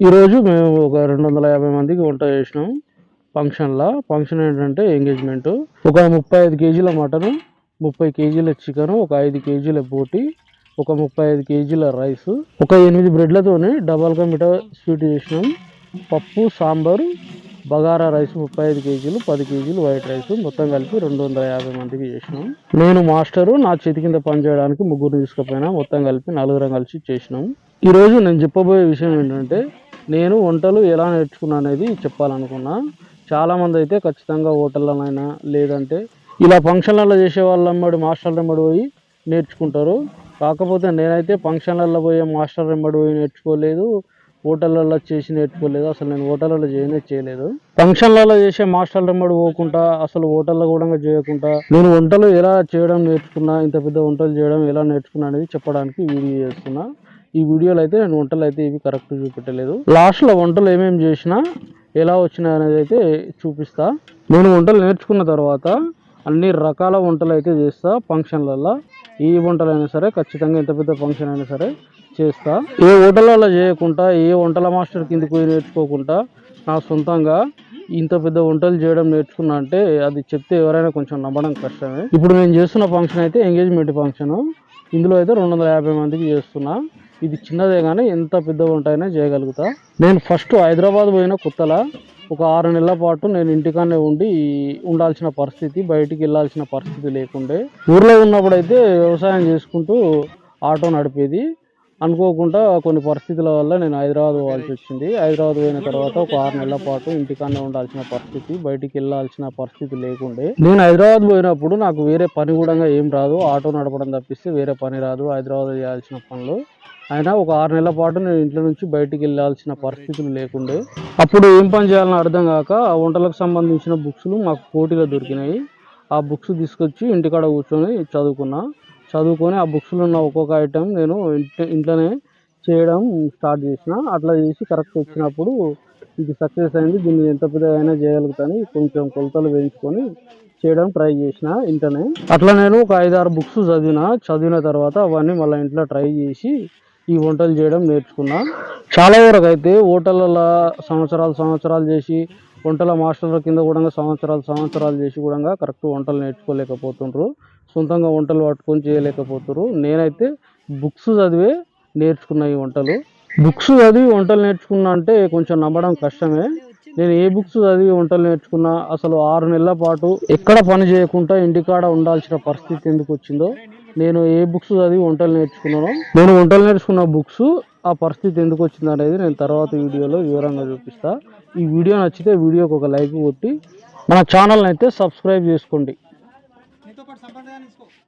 ఈరోజు మేము ఒక 250 మందికి వంట చేసినాం ఫంక్షన్లో. ఫంక్షన్ ఏంటంటే ఎంగేజ్మెంట్. ఒక 35 కేజీల మటను, 30 కేజీల చికెను, ఒక 5 కేజీల బోటి, ఒక 35 కేజీల రైస్, ఒక 8 బ్రెడ్లతోని డబల్ కా మిఠా స్వీట్ చేసినాం. పప్పు, సాంబారు, బగారా రైస్ 35 కేజీలు, 10 కేజీలు వైట్ రైస్, మొత్తం కలిపి 250 మందికి చేసినాం. నేను మాస్టరు, నా చేతి కింద పని చేయడానికి ముగ్గురు తీసుకుపోయినా, మొత్తం కలిపి నలుగురం కలిసి చేసినాం. ఈరోజు నేను చెప్పబోయే విషయం ఏంటంటే, నేను వంటలు ఎలా నేర్చుకున్నా అనేది చెప్పాలనుకున్నా. చాలామంది అయితే ఖచ్చితంగా హోటళ్ళనైనా లేదంటే ఇలా ఫంక్షన్లలో చేసే వాళ్ళమ్మడి మాస్టర్ల వెంబడి పోయి నేర్చుకుంటారు. కాకపోతే నేనైతే ఫంక్షన్లలో పోయే మాస్టర్ వెంబడి పోయి నేర్చుకోలేదు, హోటళ్ళలో చేసి నేర్చుకోలేదు. అసలు నేను హోటళ్ళలో చేయలేదు. ఫంక్షన్లలో చేసే మాస్టర్ల వెంబడి పోకుండా, అసలు హోటల్లో కూడా చేయకుండా నేను వంటలు ఎలా చేయడం నేర్చుకున్నా, ఇంత పెద్ద వంటలు చేయడం ఎలా నేర్చుకున్నా అనేది చెప్పడానికి వీడియో చేస్తున్నా. ఈ వీడియోలో అయితే నేను వంటలు అయితే ఇవి కరెక్ట్ చూపెట్టలేదు. లాస్ట్లో వంటలు ఏమేమి చేసినా ఎలా వచ్చినాయి అనేది అయితే చూపిస్తా. నేను వంటలు నేర్చుకున్న తర్వాత అన్ని రకాల వంటలు అయితే చేస్తా. ఫంక్షన్లలో ఏ వంటలైనా సరే ఖచ్చితంగా ఎంత పెద్ద ఫంక్షన్ అయినా సరే చేస్తా. ఏ హోటళ్ళలో చేయకుండా, ఏ వంటల మాస్టర్ కిందకి పోయి నేర్చుకోకుండా నా సొంతంగా ఇంత పెద్ద వంటలు చేయడం నేర్చుకున్నా అంటే అది చెప్తే ఎవరైనా కొంచెం నమ్మడం కష్టమే. ఇప్పుడు నేను చేస్తున్న ఫంక్షన్ అయితే ఎంగేజ్మెంట్ ఫంక్షన్. ఇందులో అయితే 250 మందికి చేస్తున్నా. ఇది చిన్నదే కానీ ఎంత పెద్ద వంట అయినా చేయగలుగుతా. నేను ఫస్ట్ హైదరాబాద్ పోయిన కొత్తలా ఒక 6 నెలల పాటు నేను ఇంటికానే ఉండాల్సిన పరిస్థితి, బయటికి వెళ్ళాల్సిన పరిస్థితి లేకుండే. ఊర్లో ఉన్నప్పుడైతే వ్యవసాయం చేసుకుంటూ ఆటో నడిపేది. అనుకోకుండా కొన్ని పరిస్థితుల వల్ల నేను హైదరాబాద్ పోవాల్సి వచ్చింది. హైదరాబాద్ పోయిన తర్వాత ఒక 6 నెలల పాటు ఇంటికానే ఉండాల్సిన పరిస్థితి, బయటికి వెళ్ళాల్సిన పరిస్థితి లేకుండే. నేను హైదరాబాద్ పోయినప్పుడు నాకు వేరే పని కూడా ఏం రాదు, ఆటో నడపడం తప్పిస్తే వేరే పని రాదు హైదరాబాద్ చేయాల్సిన పనులు. అయినా ఒక 6 నెలల పాటు నేను ఇంట్లో నుంచి బయటికి వెళ్ళాల్సిన పరిస్థితులు లేకుండే. అప్పుడు ఏం పని చేయాలని అర్థం కాక వంటలకు సంబంధించిన బుక్స్లు మాకు పోటీలో దొరికినాయి. ఆ బుక్స్ తీసుకొచ్చి ఇంటికాడ కూర్చొని చదువుకొని ఆ బుక్స్లో ఉన్న ఒక్కొక్క ఐటెం నేను ఇంట్లోనే చేయడం స్టార్ట్ చేసిన. అట్లా చేసి కరెక్ట్ వచ్చినప్పుడు ఇది సక్సెస్ అయింది, దీన్ని ఎంత పెద్దగా చేయగలుగుతాని కొంచెం కొలతలు వేయించుకొని చేయడం ట్రై చేసిన ఇంట్లోనే. అట్లా నేను ఒక 5-6 బుక్స్ చదివిన తర్వాత అవన్నీ మళ్ళీ ఇంట్లో ట్రై చేసి ఈ వంటలు చేయడం నేర్చుకున్నా. చాలా వరకు అయితే హోటళ్ళలో సంవత్సరాలు చేసి వంటల మాస్టర్ల కింద కూడా సంవత్సరాలు చేసి కూడా కరెక్ట్ వంటలు నేర్చుకోలేకపోతుండ్రు, సొంతంగా వంటలు పట్టుకొని చేయలేకపోతున్నారు. నేనైతే బుక్స్ చదివే నేర్చుకున్నా ఈ వంటలు. బుక్స్ చదివి వంటలు నేర్చుకున్నా అంటే కొంచెం నమ్మడం కష్టమే. నేను ఏ బుక్స్ చదివి వంటలు నేర్చుకున్నా, అసలు 6 నెలల పాటు ఎక్కడ పని చేయకుండా ఇంటికాడ ఉండాల్సిన పరిస్థితి ఎందుకు వచ్చిందో, నేను ఏ బుక్స్ చదివి వంటలు నేర్చుకున్నానో, నేను వంటలు నేర్చుకున్న బుక్స్ ఆ పరిస్థితి ఎందుకు వచ్చింది అనేది నేను తర్వాత వీడియోలో వివరంగా చూపిస్తా. ఈ వీడియో నచ్చితే వీడియోకి ఒక లైక్ కొట్టి మన ఛానల్ని అయితే సబ్స్క్రైబ్ చేసుకోండి.